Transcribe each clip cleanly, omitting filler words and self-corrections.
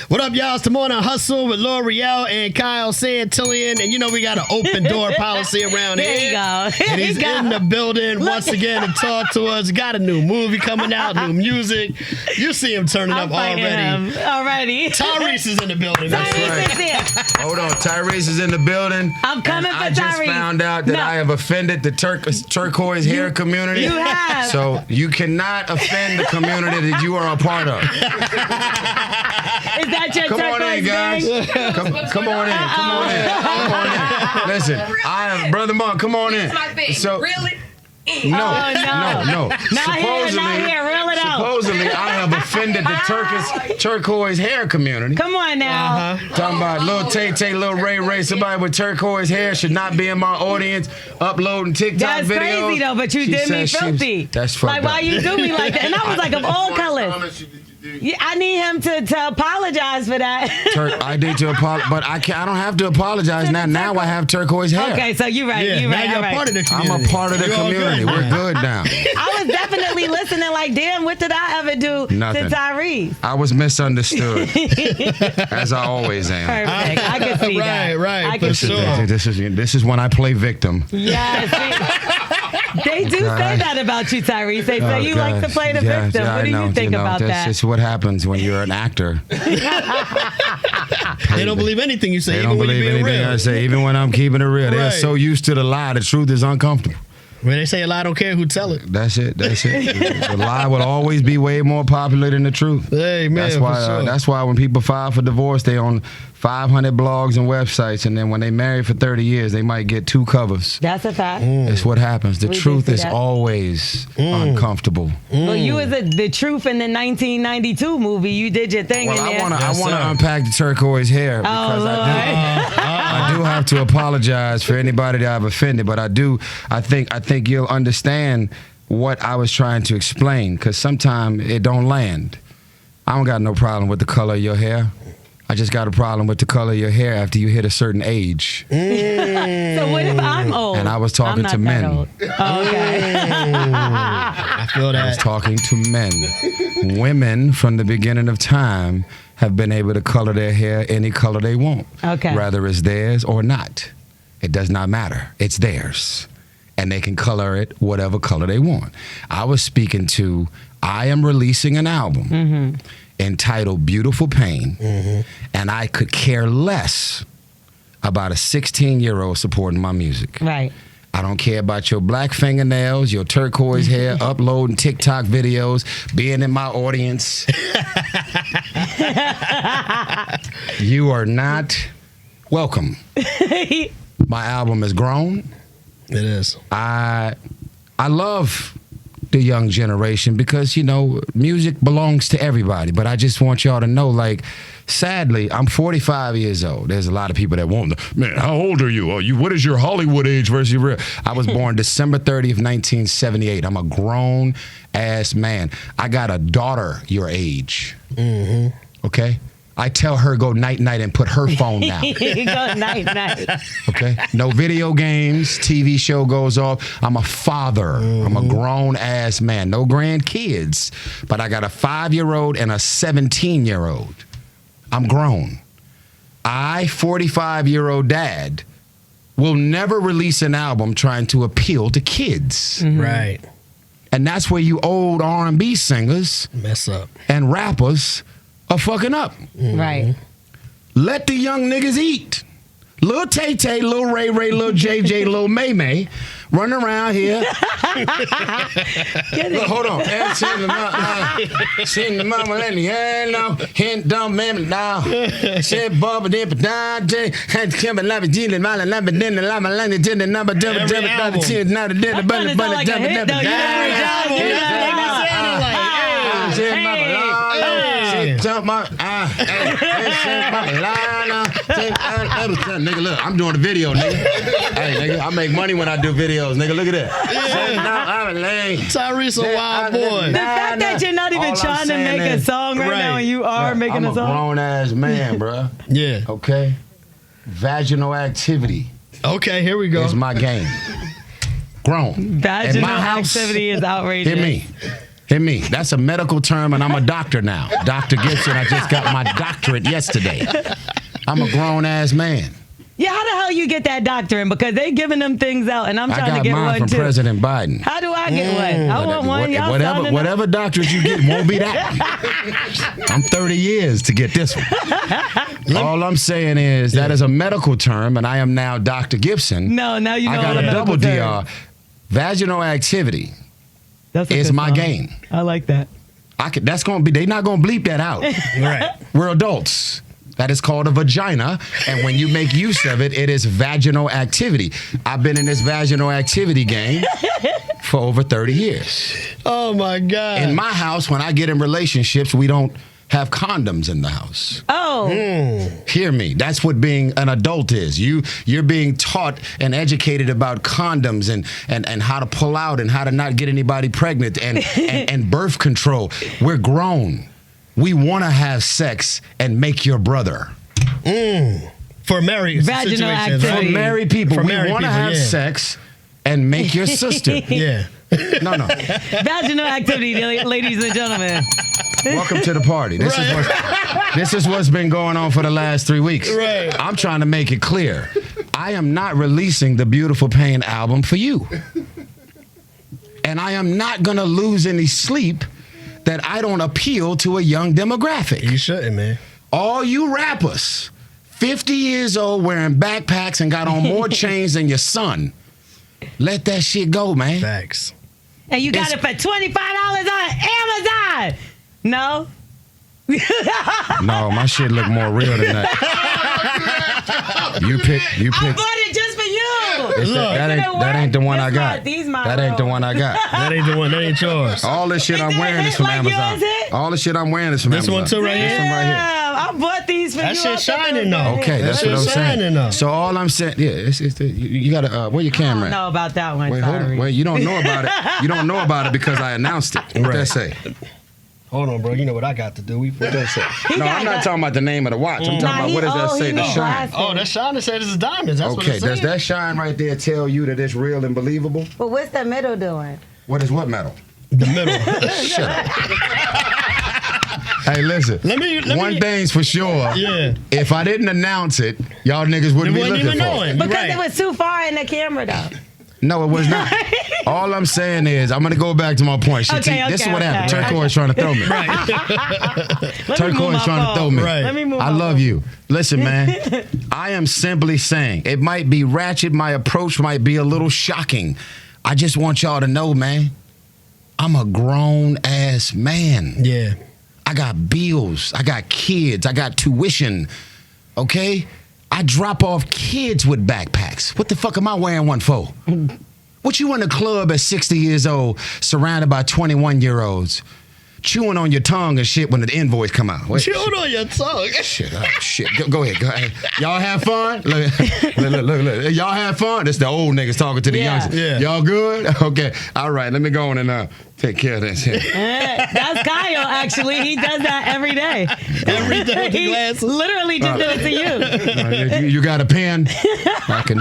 What up, y'all? It's the Morning Hustle with L'Oreal and Kyle Santillian. And you know we got an open door policy around here. There you go. And he's in the building once again to talk to us. Got a new movie coming out, new music. You see him turning up already. Tyrese is in the building. Tyrese is here. Hold on, Tyrese is in the building. I'm coming for Tyrese. I just found out that I have offended the turquoise hair community. You have. So you cannot offend the community that you are a part of. Is that your Come on in, guys. Come on in. Listen, Brother Monk, come on in. So, really? No. Not here. Reel it out. Supposedly, I have offended the turquoise hair community. Come on now. Talking about Lil Tay, Lil Ray, somebody with turquoise hair should not be in my audience uploading TikTok That's videos. crazy though, but you did me filthy. That's fucked Like, why you do me like that? And I was like, of all colors. Yeah, I need him to apologize for that. I need to apologize, but I don't have to apologize now. Now I have turquoise hair. Okay, so you're right. Yeah, you're right. now you're part of the community. I'm a part of the community. We're good now. I was definitely listening like, damn, what did I ever do Nothing. to Tyrese? I was misunderstood, as I always am. Perfect. I can see that. Right, I can see sure. This is when I play victim. Yes. They do say that about you, Tyrese. They say you like to play the victim. What do you think about that? That's what happens when you're an actor. They don't believe anything you say. They even don't when believe you're being anything real. I say, even when I'm keeping it real. They're Right. so used to the lie. The truth is uncomfortable. When they say a lie, I don't care who tell it. That's it. The lie will always be way more popular than the truth. Hey, man, That's why. for sure. That's why when people file for divorce, they on 500 blogs and websites, and then when they marry for 30 years, they might get 2 covers. That's a fact. It's what happens. The We truth do see is that. always uncomfortable. Well, you was the truth in the 1992 movie. You did your thing Well, in there. I want to unpack the turquoise hair because I do have to apologize for anybody that I've offended, but I think you'll understand what I was trying to explain, because sometimes it don't land. I don't got no problem with the color of your hair. I just got a problem with the color of your hair after you hit a certain age. So what if I'm old? And I was talking I'm to not men. that old. Oh, okay. I feel I was that. talking to men. Women from the beginning of time have been able to color their hair any color they want. Okay. Whether it's theirs or not. It does not matter. It's theirs. And they can color it whatever color they want. I was speaking to, I am releasing an album entitled Beautiful Pain, and I could care less about a 16-year-old supporting my music. Right. I don't care about your black fingernails, your turquoise hair, uploading TikTok videos, being in my audience. You are not welcome. My album is grown. It is. I love the young generation because, you know, music belongs to everybody. But I just want y'all to know, like, sadly, I'm 45 years old. There's a lot of people that won't. Man, how old are you? What is your Hollywood age versus your real? I was born December 30th, 1978. I'm a grown-ass man. I got a daughter your age. Okay? I tell her go night-night and put her phone down. Go night. Okay? No video games, TV show goes off. I'm a father. I'm a grown-ass man. No grandkids. But I got a 5-year-old and a 17-year-old. I'm grown. I, 45-year-old dad, will never release an album trying to appeal to kids. Right. And that's where you old R&B singers Mess up. and rappers are fucking up. Right. Let the young niggas eat. Lil Tay, Lil Ray, Lil JJ, Lil May run around here. Look, hold on. Sing the mama, let me hear now. Hint dumb man now. Say Bubba dip down. Had to come and love it. Dealing my love it. Then the lama land it. Then the number double double double. Tears now the dead. The bunny bunny double double. Jump my nigga, look, I'm doing a video, nigga. Hey, nigga, I make money when I do videos, nigga. Look at that. Tyrese a wild boy. The fact that you're not even trying to make a song right now and you are making a song. I'm a grown-ass man, bro. Yeah. Okay? Vaginal activity Okay, here we go. is my game. Grown. Vaginal In my house, activity is outrageous. hear me. Hear me. That's a medical term, and I'm a doctor now. Dr. Gibson, I just got my doctorate yesterday. I'm a grown-ass man. Yeah, how the hell you get that doctorate? Because they giving them things out, and I'm trying to get one, too. I got mine from President Biden. How do I get one? I want one. Y'all whatever doctorate you get won't be that. I'm 30 years to get this one. All I'm saying is that is a medical term, and I am now Dr. Gibson. No, now you know. I got a double DR. Vaginal activity is my game. I like that. That's gonna be. They're not gonna bleep that out. Right. We're adults. That is called a vagina, and when you make use of it, it is vaginal activity. I've been in this vaginal activity game for over 30 years. Oh, my God. In my house, when I get in relationships, we don't have condoms in the house. Oh. Hear me. That's what being an adult is. You're being taught and educated about condoms and how to pull out and how to not get anybody pregnant and birth control. We're grown. We want to have sex and make your brother. For married Vaginal activity. For married people. For we married want to people, have sex and make your sister. Yeah. No. Vaginal activity, ladies and gentlemen. Welcome to the party. This is what's been going on for the last 3 weeks. Right. I'm trying to make it clear. I am not releasing the Beautiful Pain album for you. And I am not going to lose any sleep that I don't appeal to a young demographic. You shouldn't, man. All you rappers, 50 years old, wearing backpacks and got on more chains than your son, let that shit go, man. Facts. And you got it for $25 on Amazon. No? No, my shit look more real than that. You pick. I bought it just for you. That ain't the one I got. That ain't the one I got. That ain't the one. That ain't yours. All this shit I'm wearing is from Amazon. All the shit I'm wearing is from Amazon. This one too, right here. This one right here. I bought these for you. That shit shining though. Okay, that's what I'm saying. Though. So all I'm saying, you gotta where your camera? I don't know about that one. Wait, hold on. Wait, you don't know about it. You don't know about it because I announced it. What that say? Hold on, bro. You know what I got to do. What that say? No, I'm not talking about the name of the watch. I'm talking about what does that say? The shine. Oh, that shine that says it's diamonds. That's what okay, it says. does that shine right there tell you that it's real and believable? But what's the middle doing? What is what metal? The middle. Shut up. Hey, listen. One thing's for sure. Yeah. If I didn't announce it, y'all niggas wouldn't be looking for it. Because it was too far in the camera, though. No, it was not. All I'm saying is, I'm going to go back to my point. This is what happened. Turquoise trying to throw me. Turquoise trying to throw me. Right. Let me move I love you. Listen, man. I am simply saying, it might be ratchet. My approach might be a little shocking. I just want y'all to know, man, I'm a grown-ass man. Yeah. I got bills. I got kids. I got tuition. Okay? I drop off kids with backpacks. What the fuck am I wearing one for? What you in the club at 60 years old, surrounded by 21-year-olds, chewing on your tongue and shit when the invoice come out? Chewing on your tongue? Shit. Go ahead. Y'all have fun? Look. Y'all have fun? This the old niggas talking to the youngsters. Yeah. Y'all good? Okay. All right. Let me go on and take care of this. That's Kyle, actually. He does that every day. Every day with the He glasses. literally just did it to you. You got a pen? I can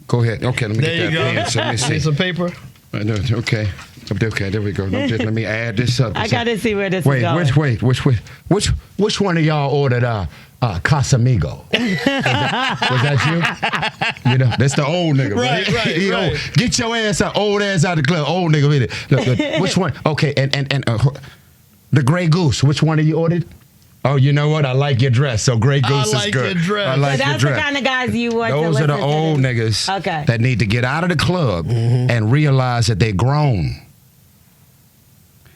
go ahead. Okay, let me get that pen. So let me see. Need some paper? Okay. Okay, there we go. Just let me add this up. I gotta see where this is going. Which one of y'all ordered Casamigo? Was that you? You know, that's the old nigga, right? Old. Get your ass out, old ass out the club, old nigga with it. Look, which one? Okay, and the Grey Goose. Which one have you ordered? Oh, you know what? I like your dress. So Grey Goose is good. Your dress. I like that's your dress. The kind of guys you want to Those are the old niggas that need to get out of the club and realize that they're grown.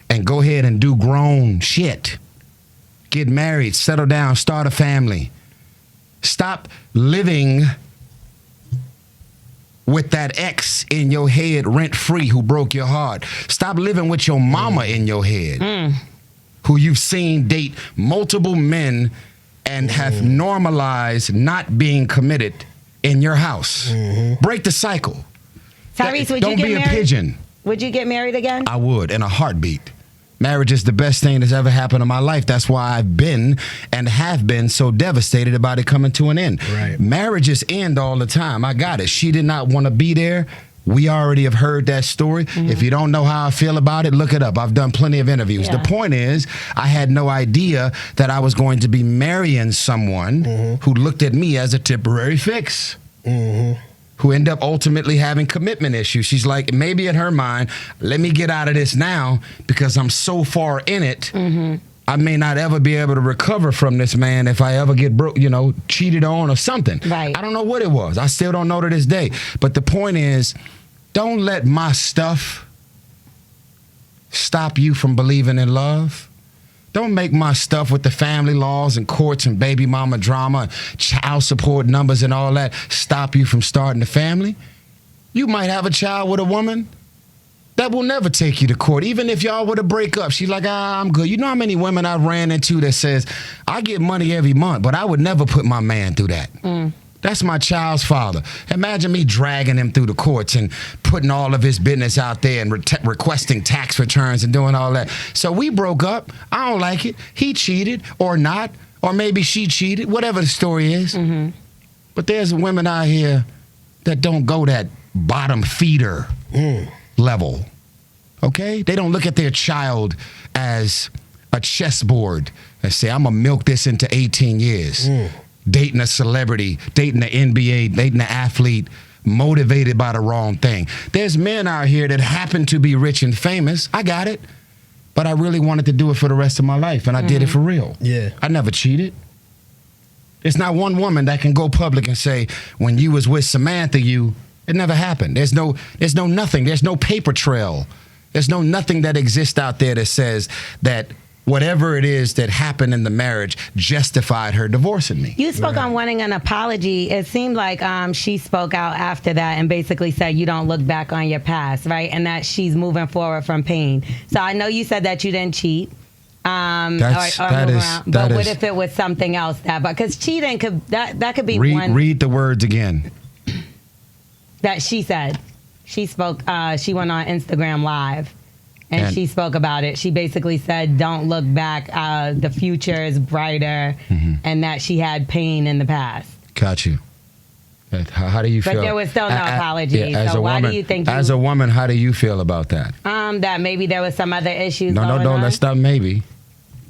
And go ahead and do grown shit. Get married, settle down, start a family. Stop living with that ex in your head rent-free who broke your heart. Stop living with your mama in your head who you've seen date multiple men and have normalized not being committed in your house. Break the cycle. Tyrese, would Don't you get be married? a pigeon. Would you get married again? I would, in a heartbeat. Marriage is the best thing that's ever happened in my life. That's why I've been and have been so devastated about it coming to an end. Right. Marriages end all the time. I got it. She did not want to be there. We already have heard that story. If you don't know how I feel about it, look it up. I've done plenty of interviews. The point is, I had no idea that I was going to be marrying someone who looked at me as a temporary fix. Who end up ultimately having commitment issues. She's like, maybe in her mind, let me get out of this now because I'm so far in it. I may not ever be able to recover from this man if I ever get cheated on or something. Right. I don't know what it was. I still don't know to this day. But the point is, don't let my stuff stop you from believing in love. Don't make my stuff with the family laws and courts and baby mama drama, child support numbers and all that stop you from starting a family. You might have a child with a woman that will never take you to court. Even if y'all were to break up, she's like, I'm good. You know how many women I ran into that says, I get money every month, but I would never put my man through that. That's my child's father. Imagine me dragging him through the courts and putting all of his business out there and requesting tax returns and doing all that. So we broke up. I don't like it. He cheated or not, or maybe she cheated, whatever the story is. But there's women out here that don't go that bottom feeder level. Okay? They don't look at their child as a chessboard and say, I'm going to milk this into 18 years. Dating a celebrity, dating the NBA, dating an athlete, motivated by the wrong thing. There's men out here that happen to be rich and famous. I got it. But I really wanted to do it for the rest of my life, and I did it for real. Yeah. I never cheated. It's not one woman that can go public and say, when you was with Samantha, it never happened. There's no nothing. There's no paper trail. There's no nothing that exists out there that says that whatever it is that happened in the marriage justified her divorcing me. You spoke on wanting an apology. It seemed like she spoke out after that and basically said you don't look back on your past, right? And that she's moving forward from pain. So I know you said that you didn't cheat. But what if it was something else because cheating could be one. Read the words again. That she said. She spoke, she went on Instagram Live. And she spoke about it. She basically said, don't look back. The future is brighter. And that she had pain in the past. Got you. How do you feel? But there was still no apology. So why do you think as a woman, how do you feel about that? That maybe there was some other issues going on. No, let's stop maybe.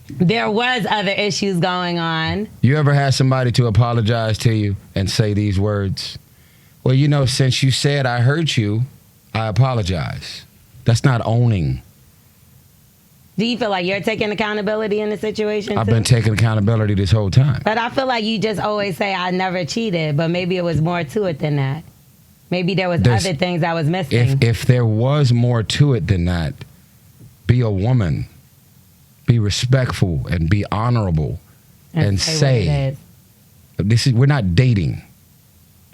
There was other issues going on. You ever had somebody to apologize to you and say these words? Well, since you said I hurt you, I apologize. That's not owning. Do you feel like you're taking accountability in the situation? I've been taking accountability this whole time. But I feel like you just always say, I never cheated, but maybe it was more to it than that. Maybe there was other things I was missing. If there was more to it than that, be a woman, be respectful, and be honorable, and say we're not dating.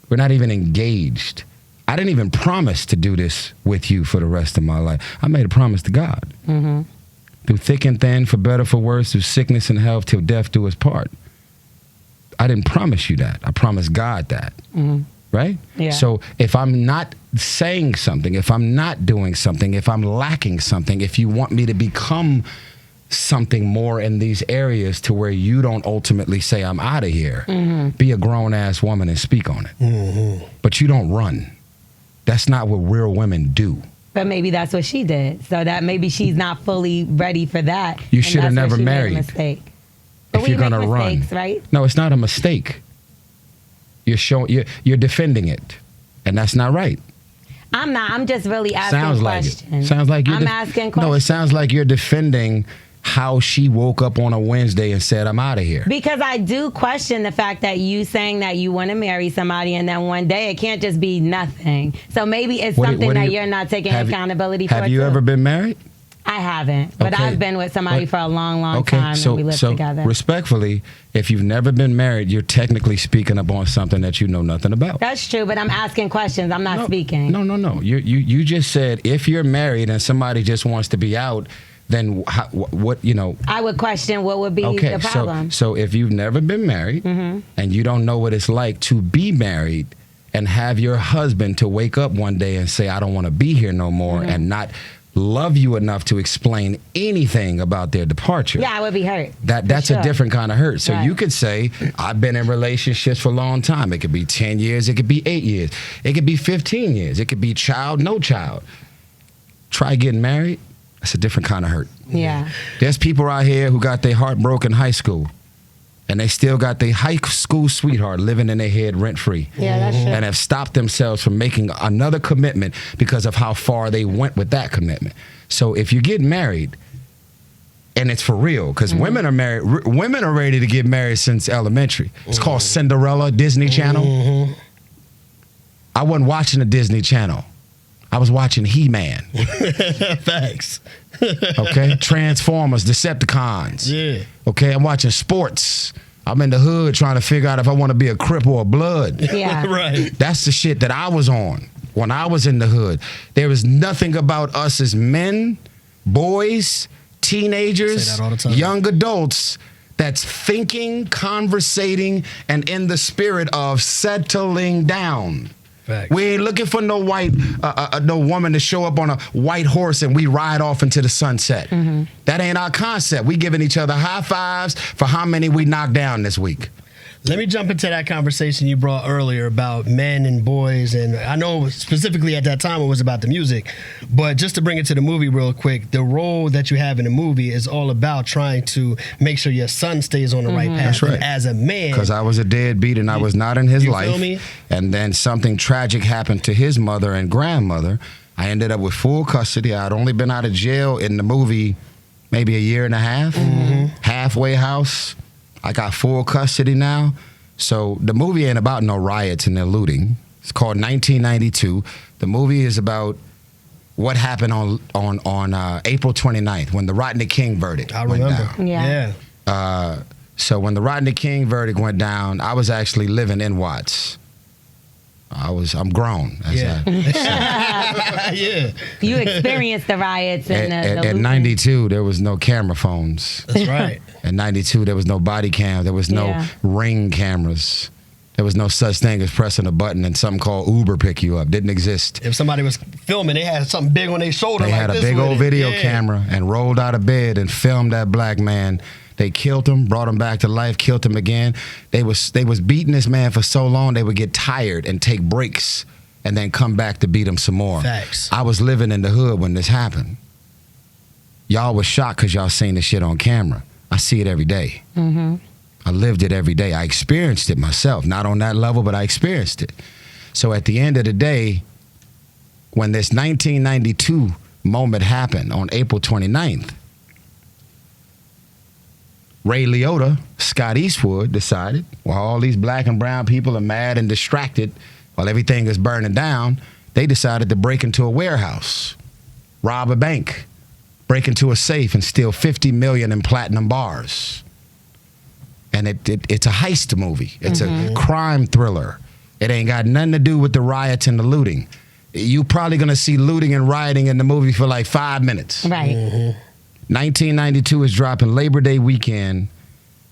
We're not even engaged. I didn't even promise to do this with you for the rest of my life. I made a promise to God. Through thick and thin, for better, for worse, through sickness and health, till death do us part. I didn't promise you that. I promised God that. Right? Yeah. So if I'm not saying something, if I'm not doing something, if I'm lacking something, if you want me to become something more in these areas to where you don't ultimately say I'm out of here, be a grown-ass woman and speak on it. But you don't run. That's not what real women do. But maybe that's what she did. So that maybe she's not fully ready for that. You should have never married. Made a mistake. But if you're going to run. Right? No, it's not a mistake. You're defending it. And that's not right. I'm not. I'm just really asking questions. Sounds like I'm asking questions. No, it sounds like you're defending how she woke up on a Wednesday and said, I'm out of here. Because I do question the fact that you saying that you want to marry somebody and then one day it can't just be nothing. So maybe it's something that you're not taking accountability for. Have you ever been married? I haven't, but I've been with somebody for a long, long time and we lived together. Respectfully, if you've never been married, you're technically speaking up on something that you know nothing about. That's true, but I'm asking questions. I'm not speaking. No. You just said if you're married and somebody just wants to be out, then what I would question what would be the problem. So if you've never been married and you don't know what it's like to be married and have your husband to wake up one day and say, I don't want to be here no more and not love you enough to explain anything about their departure. Yeah, I would be hurt. That's a different kind of hurt. So Right. you could say, I've been in relationships for a long time. It could be 10 years. It could be 8 years. It could be 15 years. It could be child, no child. Try getting married. That's a different kind of hurt. Yeah. There's people out here who got their heart broken in high school, and they still got their high school sweetheart living in their head rent-free. Yeah, that's true. And have stopped themselves from making another commitment because of how far they went with that commitment. So if you get married, and it's for real, because women are married, women are ready to get married since elementary. It's called Cinderella, Disney Channel. I wasn't watching the Disney Channel. I was watching He-Man. Facts. Okay? Transformers, Decepticons. Yeah. Okay? I'm watching sports. I'm in the hood trying to figure out if I want to be a Crip or a Blood. Yeah. Right. That's the shit that I was on when I was in the hood. There was nothing about us as men, boys, teenagers, Say that all the time. young adults that's thinking, conversating, and in the spirit of settling down. Facts. We ain't looking for no white, no woman to show up on a white horse and we ride off into the sunset. That ain't our concept. We giving each other high fives for how many we knocked down this week. Let me jump into that conversation you brought earlier about men and boys, and I know specifically at that time it was about the music, but just to bring it to the movie real quick, the role that you have in the movie is all about trying to make sure your son stays on the right path. That's right. And as a man, Because I was a deadbeat and I was not in his you life. feel me? And then something tragic happened to his mother and grandmother. I ended up with full custody. I'd only been out of jail in the movie maybe a year and a half. Halfway house. I got full custody now. So the movie ain't about no riots and no looting. It's called 1992. The movie is about what happened on April 29th when the Rodney King verdict I went remember. down. Yeah. So when the Rodney King verdict went down, I was actually living in Watts. I'm grown. Yeah. Yeah. You experienced the riots and the At looting. 92, there was no camera phones. That's right. At 92, there was no body cam. There was no Yeah. ring cameras. There was no such thing as pressing a button and something called Uber pick you up. Didn't exist. If somebody was filming, they had something big on their shoulder. They like had a this big with old it. video Yeah. camera and rolled out of bed and filmed that black man. They killed him, brought him back to life, killed him again. They was beating this man for so long they would get tired and take breaks and then come back to beat him some more. Facts. I was living in the hood when this happened. Y'all was shocked because y'all seen this shit on camera. I see it every day. I lived it every day. I experienced it myself. Not on that level, but I experienced it. So at the end of the day, when this 1992 moment happened on April 29th, Ray Liotta, Scott Eastwood decided, while all these black and brown people are mad and distracted, while everything is burning down, they decided to break into a warehouse, rob a bank, break into a safe and steal $50 million in platinum bars. And it's a heist movie. It's a crime thriller. It ain't got nothing to do with the riots and the looting. You probably gonna see looting and rioting in the movie for like 5 minutes. Right. 1992 is dropping Labor Day weekend,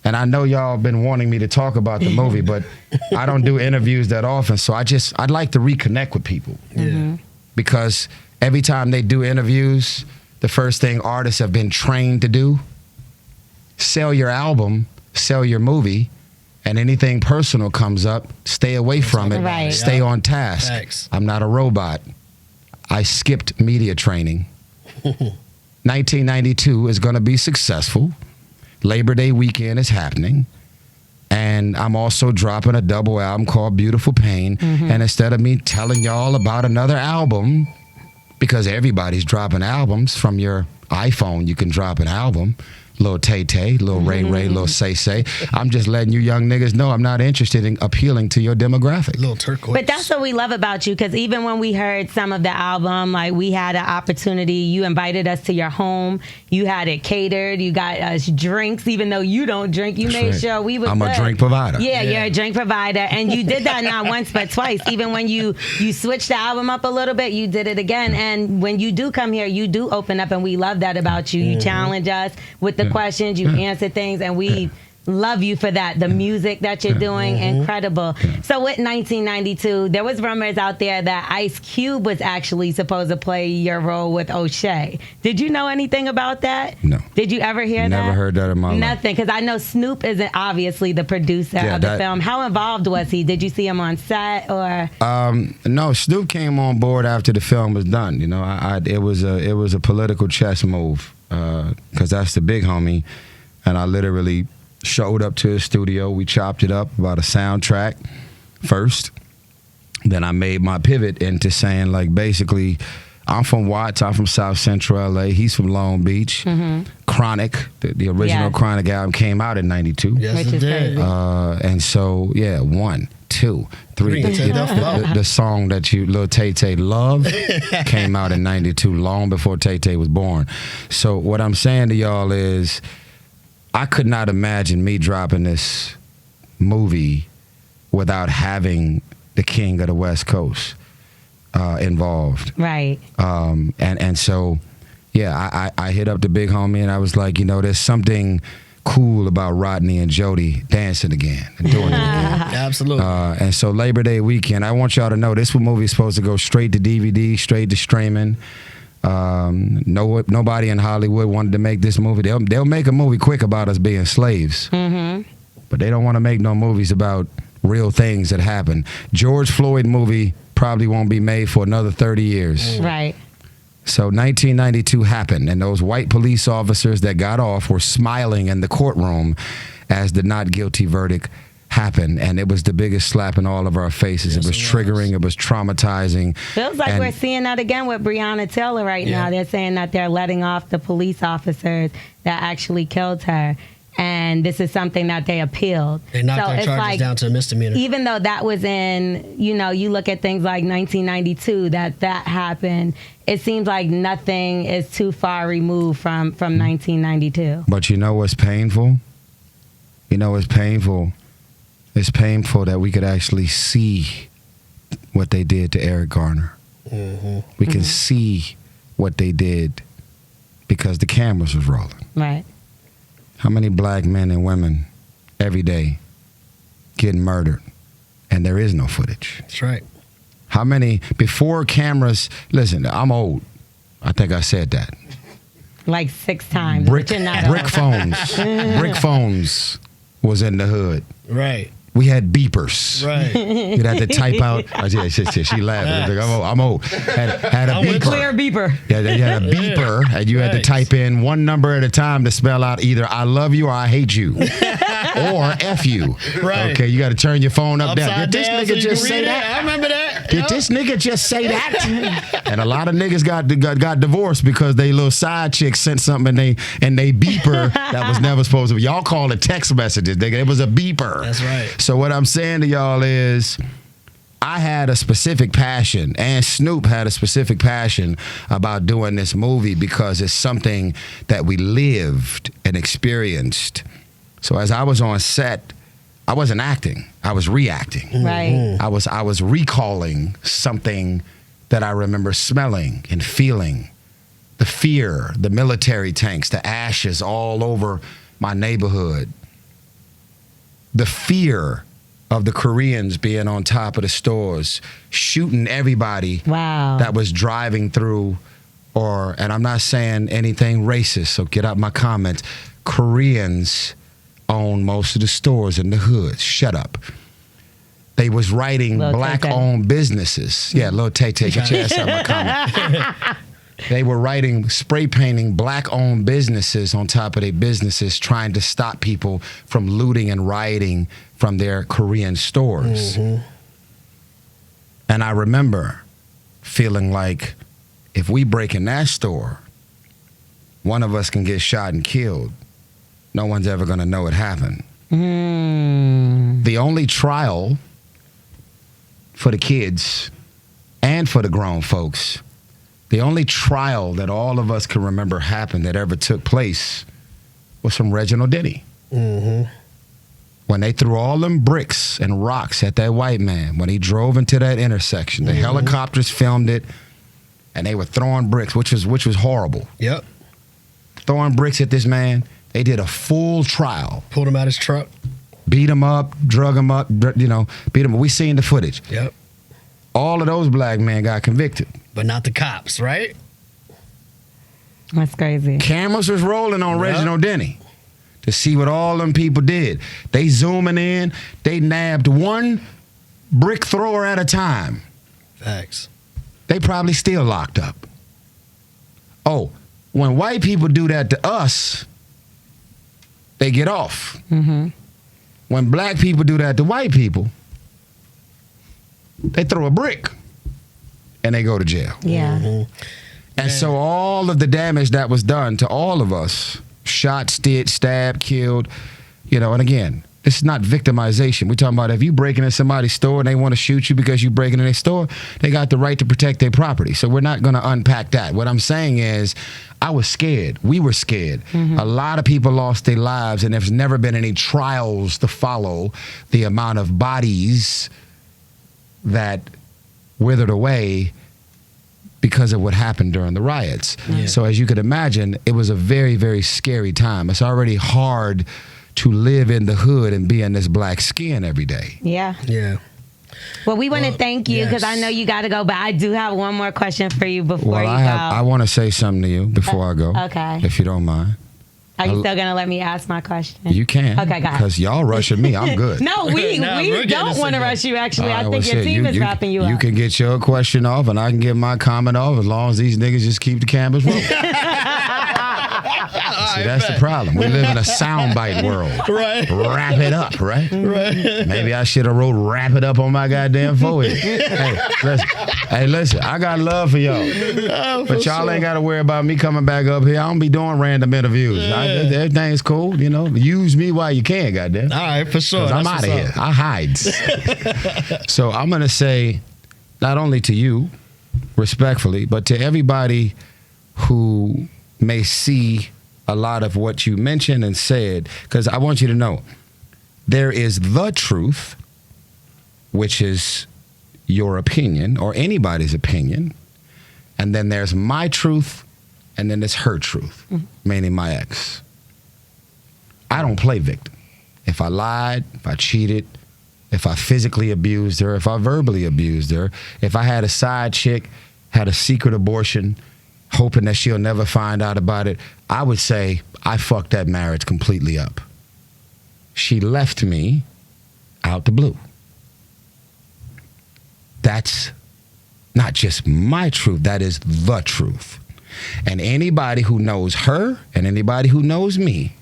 and I know y'all been wanting me to talk about the movie, but I don't do interviews that often, so I'd like to reconnect with people. Because every time they do interviews, the first thing artists have been trained to do, sell your album, sell your movie, and anything personal comes up, stay away from it, Right. stay on task. Facts. I'm not a robot. I skipped media training. 1992 is going to be successful. Labor Day weekend is happening. And I'm also dropping a double album called Beautiful Pain. And instead of me telling y'all about another album, because everybody's dropping albums from your iPhone, you can drop an album. Little Tay-Tay, little Ray-Ray, little Say-Say. I'm just letting you young niggas know I'm not interested in appealing to your demographic. Little turquoise. But that's what we love about you, because even when we heard some of the album, like we had an opportunity, you invited us to your home, you had it catered, you got us drinks, even though you don't drink, you made right. sure we was I'm a good. drink provider. Yeah, you're a drink provider, and you did that not once but twice. Even when you switched the album up a little bit, you did it again. And when you do come here, you do open up, and we love that about you. You challenge us with the questions, you answer things, and we love you for that. The music that you're doing, incredible. So with 1992, there was rumors out there that Ice Cube was actually supposed to play your role with O'Shea. Did you know anything about that? No. Did you ever hear that? Never heard that in my life. Nothing, because I know Snoop isn't obviously the producer of the film. How involved was he? Did you see him on set or? No, Snoop came on board after the film was done. You know, it was a political chess move because that's the big homie, and I literally showed up to his studio. We chopped it up about a soundtrack first. Then I made my pivot into saying, like, basically, I'm from Watts. I'm from South Central LA. He's from Long Beach. Chronic, the original Chronic album came out in '92. Yes, it did. And so, 1, 2, 3. The song that Lil Tay love came out in '92, long before Tay was born. So what I'm saying to y'all is, I could not imagine me dropping this movie without having the king of the West Coast involved. Right. And so, I hit up the big homie and I was like, you know, there's something cool about Rodney and Jody dancing again and doing it again. Absolutely. And so Labor Day weekend, I want y'all to know this movie is supposed to go straight to DVD, straight to streaming. Nobody in Hollywood wanted to make this movie. They'll make a movie quick about us being slaves, but they don't want to make no movies about real things that happen. George Floyd movie probably won't be made for another 30 years. Right. So 1992 happened, and those white police officers that got off were smiling in the courtroom as the not guilty verdict happened, and it was the biggest slap in all of our faces. Yes, it was triggering. It was traumatizing. Feels like we're seeing that again with Breonna Taylor right now. They're saying that they're letting off the police officers that actually killed her. And this is something that they appealed. They knocked their charges down to a misdemeanor. Even though that was in, you look at things like 1992, that happened, it seems like nothing is too far removed from 1992. But you know what's painful? It's painful. It's painful that we could actually see what they did to Eric Garner. We can see what they did because the cameras was rolling. Right. How many black men and women every day getting murdered and there is no footage? That's right. How many before cameras? Listen, I'm old. I think I said that. Like 6 times. Brick phones. Brick phones was in the hood. Right. We had beepers. Right. You'd have to type out. She laughed. I'm old. Had a beeper. Clear beeper. Yeah, you had a beeper, and you had to type in one number at a time to spell out either I love you or I hate you. Or F you. Right. Okay, you got to turn your phone up down. Did this nigga just say that? I remember that. Did this nigga just say that? And a lot of niggas got divorced because they little side chick sent something and they beeper that was never supposed to be. Y'all call it text messages. It was a beeper. That's right. So what I'm saying to y'all is, I had a specific passion, and Snoop had a specific passion about doing this movie because it's something that we lived and experienced. So as I was on set, I wasn't acting. I was reacting. Right. I was recalling something that I remember smelling and feeling. The fear, the military tanks, the ashes all over my neighborhood. The fear of the Koreans being on top of the stores, shooting everybody that was driving through, and I'm not saying anything racist, so get out my comments. Koreans own most of the stores in the hood. Shut up. They was writing black-owned businesses. Yeah, Lil Tay, get your ass out my comment. They were writing, spray painting black-owned businesses on top of their businesses, trying to stop people from looting and rioting from their Korean stores. And I remember feeling like, if we break in that store, one of us can get shot and killed. No one's ever going to know it happened. The only trial for the kids and for the grown folks, the only trial that all of us can remember happened that ever took place was from Reginald Denny. When they threw all them bricks and rocks at that white man, when he drove into that intersection, the helicopters filmed it, and they were throwing bricks, which was horrible. Yep. Throwing bricks at this man. They did a full trial. Pulled him out his truck. Beat him up, drug him up, beat him up. We seen the footage. Yep. All of those black men got convicted. But not the cops, right? That's crazy. Cameras was rolling on Reginald Denny to see what all them people did. They zooming in. They nabbed one brick thrower at a time. Facts. They probably still locked up. Oh, when white people do that to us, they get off. Mm-hmm. When black people do that to white people, they throw a brick and they go to jail. Yeah. Mm-hmm. And so all of the damage that was done to all of us, shot, stitched, stabbed, killed, and again, this is not victimization. We're talking about if you break into somebody's store and they want to shoot you because you break into their store, they got the right to protect their property. So we're not going to unpack that. What I'm saying is I was scared. We were scared. Mm-hmm. A lot of people lost their lives, and there's never been any trials to follow the amount of bodies that withered away because of what happened during the riots. Yeah. So as you could imagine, it was a very, very scary time. It's already hard to live in the hood and be in this black skin every day. Yeah. Yeah. Well, we want to thank you because I know you got to go, but I do have one more question for you before you go. I want to say something to you before I go. Okay. If you don't mind. Are you still going to let me ask my question? You can. Okay, go ahead. Because y'all rushing me. I'm good. No, we don't want to rush you, actually. I think your team is wrapping you up. You can get your question off, and I can get my comment off as long as these niggas just keep the cameras rolling. See, that's the problem. We live in a soundbite world. Right. Wrap it up, right? Right. Maybe I should have wrote wrap it up on my goddamn forehead. Hey, listen, I got love for y'all. But y'all ain't got to worry about me coming back up here. I don't be doing random interviews. Everything's cool, Use me while you can, goddamn. All right, for sure. I'm out of here. I hides. So I'm going to say, not only to you, respectfully, but to everybody who may see a lot of what you mentioned and said, because I want you to know there is the truth, which is your opinion or anybody's opinion, and then there's my truth, and then there's her truth, meaning my ex. I don't play victim. If I lied, if I cheated, if I physically abused her, if I verbally abused her, if I had a side chick, had a secret abortion, hoping that she'll never find out about it, I would say I fucked that marriage completely up. She left me out the blue. That's not just my truth, that is the truth. And anybody who knows her and anybody who knows me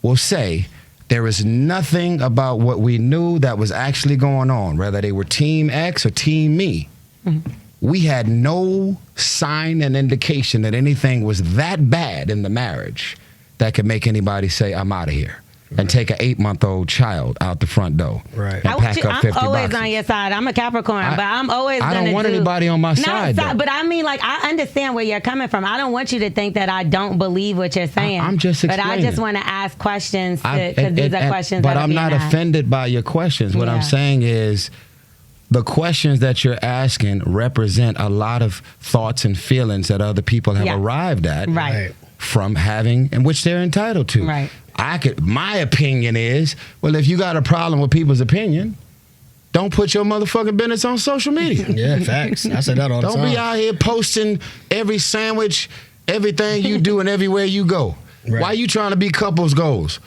will say there is nothing about what we knew that was actually going on, whether they were Team X or Team me. Mm-hmm. We had no sign and indication that anything was that bad in the marriage that could make anybody say, I'm out of here. Right. And take an 8-month-old child out the front door. Right. And pack up 50 I'm always boxes. On your side. I'm a Capricorn, but I'm always I don't want anybody on my side. But I mean, I understand where you're coming from. I don't want you to think that I don't believe what you're saying. I'm just explaining. But I just want to ask questions because these are questions but that I'm not offended by your questions. What I'm saying is the questions that you're asking represent a lot of thoughts and feelings that other people have arrived at. Right. From having, and which they're entitled to. Right. My opinion is, well, if you got a problem with people's opinion, don't put your motherfucking business on social media. Yeah, facts. I say that all the time. Don't be out here posting every sandwich, everything you do and everywhere you go. Right. Why you trying to be couples goals?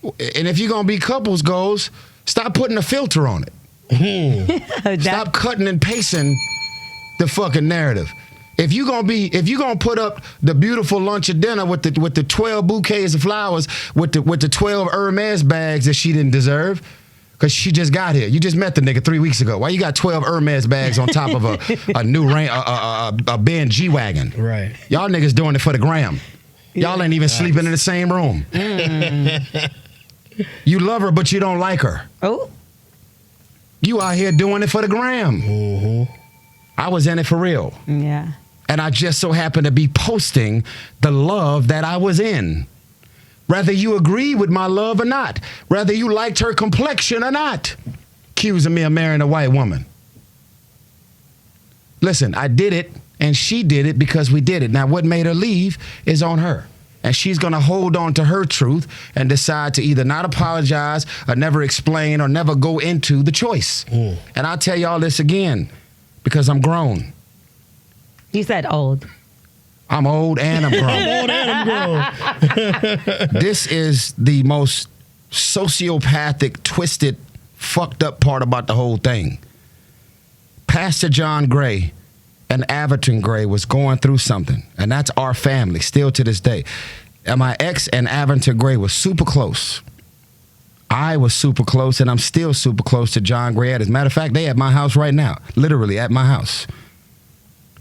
And if you're going to be couples goals, stop putting a filter on it. Stop cutting and pasting the fucking narrative. If you gonna put up the beautiful lunch or dinner with the 12 bouquets of flowers with the 12 Hermes bags that she didn't deserve, because she just got here. You just met the nigga 3 weeks ago. Why you got 12 Hermes bags on top of a new a Ben G-Wagon? Right. Y'all niggas doing it for the gram. Y'all ain't even sleeping in the same room. You love her, but you don't like her. Oh. You out here doing it for the gram. Mm-hmm. I was in it for real. Yeah. And I just so happened to be posting the love that I was in. Whether you agree with my love or not. Whether you liked her complexion or not. Accusing me of marrying a white woman. Listen, I did it, and she did it because we did it. Now, what made her leave is on her. And she's going to hold on to her truth and decide to either not apologize or never explain or never go into the choice. And I'll tell y'all this again because I'm grown. You said old. I'm old and I'm grown. Old and I'm grown. This is the most sociopathic, twisted, fucked up part about the whole thing. Pastor John Gray and Averton Gray was going through something, and that's our family still to this day. And my ex and Averton Gray was super close. I was super close, and I'm still super close to John Gray. As a matter of fact, they at my house right now, literally at my house.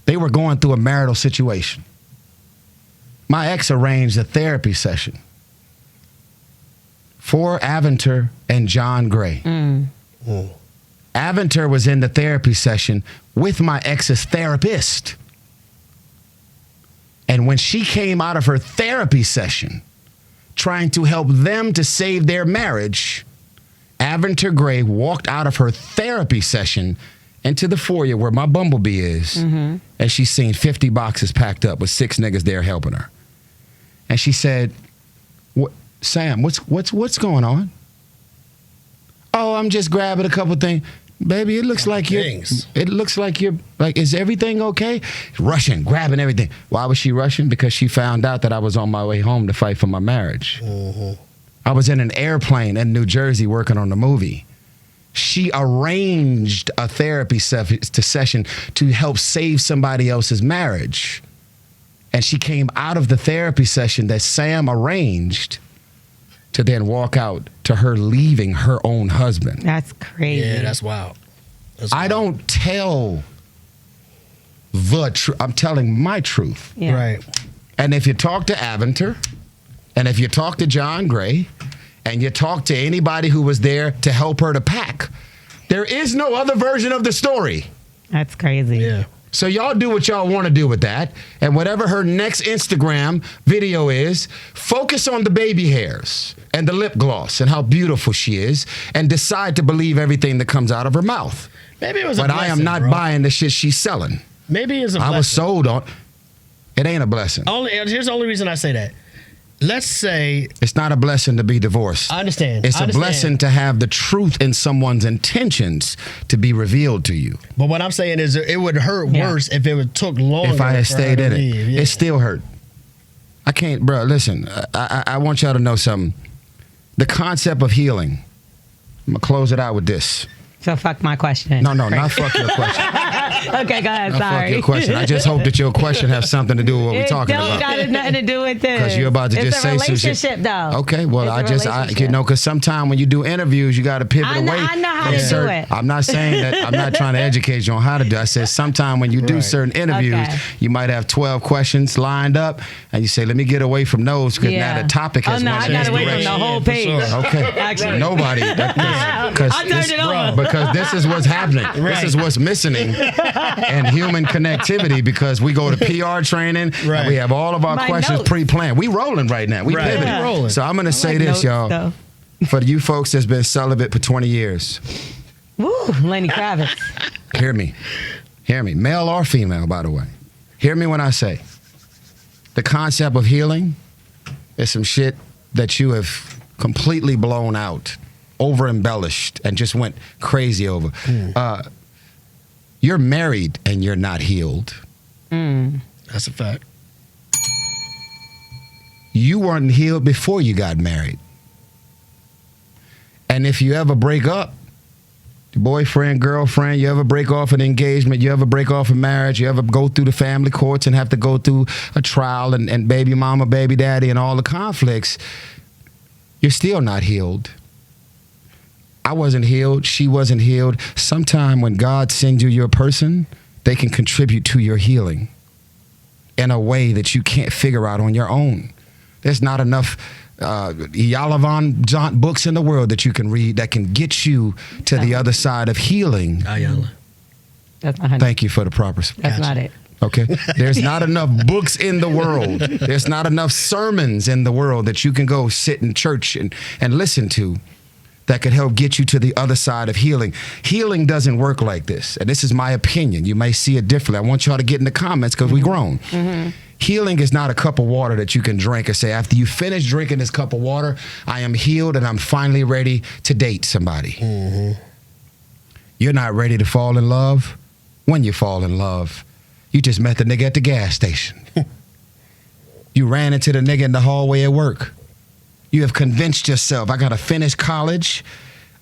They were going through a marital situation. My ex arranged a therapy session for Aventure and John Gray. Aventure was in the therapy session with my ex's therapist. And when she came out of her therapy session, trying to help them to save their marriage, Aventure Gray walked out of her therapy session into the foyer where my bumblebee is, and she's seen 50 boxes packed up with 6 niggas there helping her. And she said, Sam, what's going on? Oh, I'm just grabbing a couple things. Baby, it looks like you're like, is everything okay? Rushing, grabbing everything. Why was she rushing? Because she found out that I was on my way home to fight for my marriage. I was in an airplane in New Jersey working on the movie. She arranged a therapy session to help save somebody else's marriage. And she came out of the therapy session that Sam arranged to then walk out to her leaving her own husband. That's crazy. Yeah, that's wild. I don't tell the truth. I'm telling my truth. Yeah. Right. And if you talk to Aventure, and if you talk to John Gray, and you talk to anybody who was there to help her to pack, there is no other version of the story. That's crazy. Yeah. So y'all do what y'all want to do with that. And whatever her next Instagram video is, focus on the baby hairs and the lip gloss and how beautiful she is and decide to believe everything that comes out of her mouth. Maybe it was a But blessing, I am not bro. buying the shit she's selling. Maybe it's a blessing. I was sold on. It ain't a blessing. Here's the only reason I say that. Let's say It's not a blessing to be divorced. I understand. It's a blessing to have the truth in someone's intentions to be revealed to you. But what I'm saying is it would hurt worse if it took longer. If I had for stayed her in to it, leave. Yeah. it still hurt. I can't, bro. Listen, I want y'all to know something. The concept of healing. I'm gonna close it out with this. So fuck my question. No, not fuck your question. Okay, go ahead. Not Sorry. fuck your question. I just hope that your question has something to do with what we're talking It don't about. got nothing to do with this. 'Cause you're about to it's just say some shit. It's a relationship, though. Okay, well, It's a relationship. because sometimes when you do interviews, you got to pivot I know- away. I know how from to do it. I'm not saying that. I'm not trying to educate you on how to do it. I said sometimes when you do Right. certain interviews, Okay. you might have 12 questions lined up, and you say, let me get away from those because now the topic has Oh, no, went I in got this away from direction. the whole for page. sure. Okay. Actually. Nobody. I turned it over. Because this is what's happening. Right. This is what's missing in human connectivity because we go to PR training Right. and we have all of our My questions notes. pre-planned. We rolling right now. We Right. pivoting. Yeah. Rolling. So I'm going to say like this, notes, y'all. though. For you folks that's been celibate for 20 years, Woo, Lenny Kravitz. hear me. Hear me. Male or female, by the way. Hear me when I say the concept of healing is some shit that you have completely blown out, over embellished, and just went crazy over. You're married and you're not healed. That's a fact. You weren't healed before you got married. And if you ever break up, boyfriend, girlfriend, you ever break off an engagement, you ever break off a marriage, you ever go through the family courts and have to go through a trial and baby mama, baby daddy, and all the conflicts, you're still not healed. I wasn't healed. She wasn't healed. Sometime when God sends you your person, they can contribute to your healing in a way that you can't figure out on your own. There's not enough Yalavan Jaunt books in the world that you can read that can get you to the other side of healing. Ayala. That's not Thank you for the proper. That's not it. Okay. There's not enough books in the world. There's not enough sermons in the world that you can go sit in church and listen to that could help get you to the other side of healing. Healing doesn't work like this. And this is my opinion. You may see it differently. I want y'all to get in the comments because we grown. Healing is not a cup of water that you can drink and say, after you finish drinking this cup of water, I am healed and I'm finally ready to date somebody. You're not ready to fall in love when you fall in love. You just met the nigga at the gas station. You ran into the nigga in the hallway at work. You have convinced yourself, I got to finish college.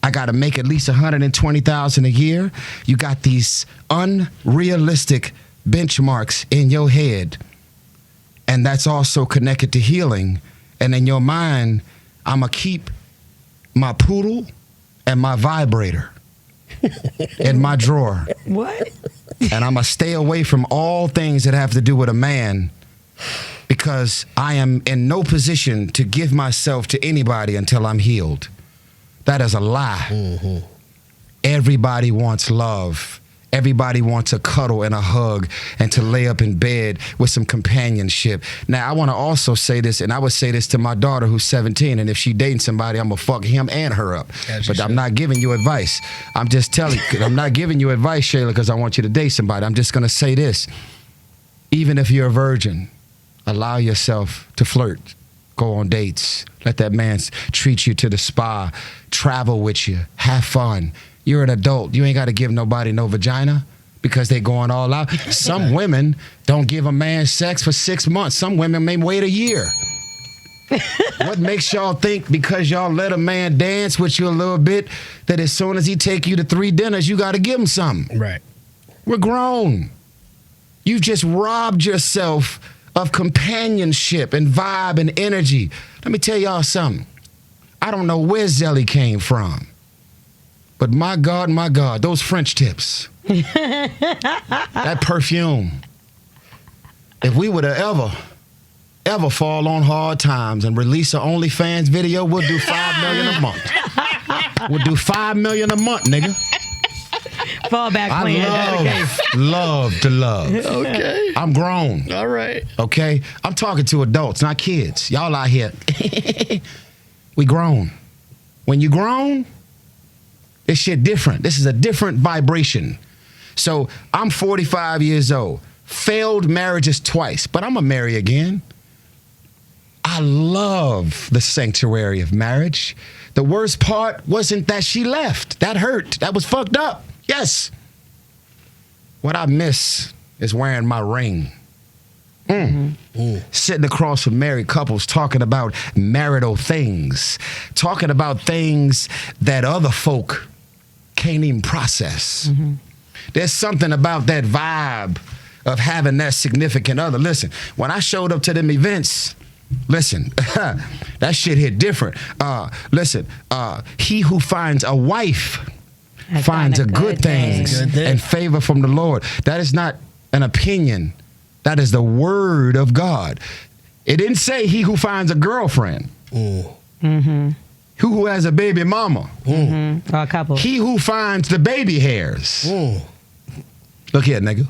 I got to make at least $120,000 a year. You got these unrealistic benchmarks in your head. And that's also connected to healing. And in your mind, I'm going to keep my poodle and my vibrator in my drawer. What? And I'm going to stay away from all things that have to do with a man because I am in no position to give myself to anybody until I'm healed. That is a lie. Everybody wants love. Everybody wants a cuddle and a hug and to lay up in bed with some companionship. Now, I want to also say this, and I would say this to my daughter who's 17, and if she dating somebody, I'm going to fuck him and her up. But I'm not giving you advice. I'm just telling you, I'm not giving you advice, Shayla, because I want you to date somebody. I'm just going to say this. Even if you're a virgin, allow yourself to flirt. Go on dates. Let that man treat you to the spa. Travel with you. Have fun. You're an adult. You ain't got to give nobody no vagina because they going all out. Some women don't give a man sex for 6 months. Some women may wait a year. What makes y'all think because y'all let a man dance with you a little bit that as soon as he take you to 3 dinners, you got to give him something? Right. We're grown. You just robbed yourself of companionship and vibe and energy. Let me tell y'all something. I don't know where Zelly came from. But my God, those French tips, that perfume, if we would have ever fall on hard times and release an OnlyFans video, we'll do $5 million a month. We'll do $5 million a month, nigga. Fallback plan. I love to love. Okay. I'm grown. All right. Okay? I'm talking to adults, not kids. Y'all out here. We grown. When you grown, this shit different. This is a different vibration. So I'm 45 years old. Failed marriages twice, but I'm gonna marry again. I love the sanctuary of marriage. The worst part wasn't that she left. That hurt. That was fucked up. Yes. What I miss is wearing my ring. Sitting across from married couples talking about marital things. Talking about things that other folk can't even process. There's something about that vibe of having that significant other. Listen, when I showed up to them events, listen, that shit hit different. Listen, he who finds a wife finds a good thing and favor from the Lord. That is not an opinion. That is the word of God. It didn't say he who finds a girlfriend. Who has a baby mama. Or a couple. He who finds the baby hairs. Look here, nigga.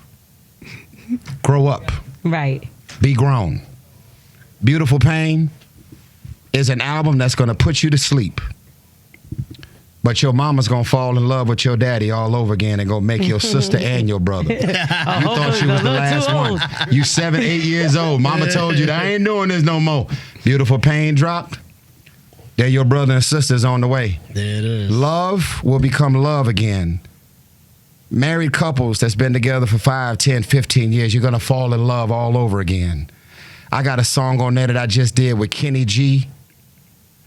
Grow up. Right. Be grown. Beautiful Pain is an album that's going to put you to sleep. But your mama's going to fall in love with your daddy all over again and go make your sister and your brother. You thought she was the last one. You 7, 8 years old. Mama told you that I ain't doing this no more. Beautiful Pain dropped. They're your brother and sisters on the way. There it is. Love will become love again. Married couples that's been together for 5, 10, 15 years, you're going to fall in love all over again. I got a song on there that I just did with Kenny G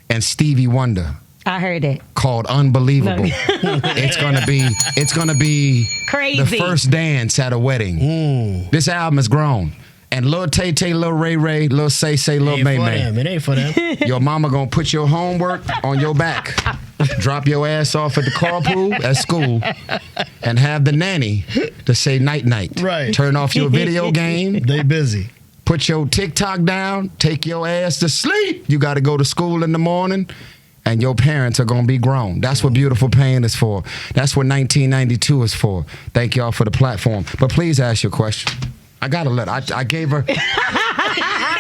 and Stevie Wonder. I heard it. Called Unbelievable. It's gonna be crazy. The first dance at a wedding. This album is grown. And Lil Tay Tay, Lil Ray Ray, Lil Say Say, Lil May May. It ain't for them. Your mama gonna put your homework on your back. Drop your ass off at the carpool at school and have the nanny to say night night. Right. Turn off your video game. They busy. Put your TikTok down. Take your ass to sleep. You gotta go to school in the morning. And your parents are going to be grown. That's what Beautiful Pain is for. That's what 1992 is for. Thank y'all for the platform. But please ask your question. I got to I gave her.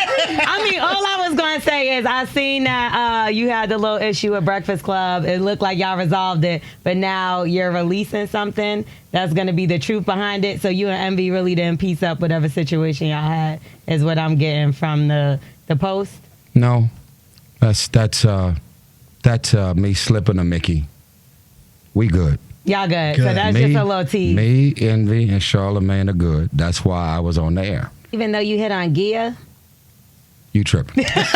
I mean, all I was going to say is I seen that you had the little issue with Breakfast Club. It looked like y'all resolved it, but now you're releasing something that's going to be the truth behind it. So you and Envy really didn't piece up whatever situation y'all had, is what I'm getting from the post. No, that's me slipping a Mickey. We good. Y'all good. So that's me, just a little tease. Me, Envy, and Charlamagne are good. That's why I was on the air. Even though you hit on Gia? You tripping. That's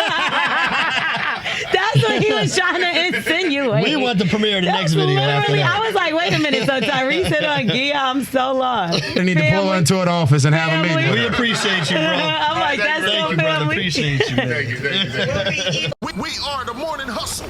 what he was trying to insinuate. We want the premiere of the next video after that. I was like, wait a minute. So Tyrese hit on Gia? I'm so lost. They need to pull into an office and have a meeting. We appreciate you, bro. I'm like, that's Thank so you, brother. family. Appreciate you, man. Thank you. We are the Morning Hustle.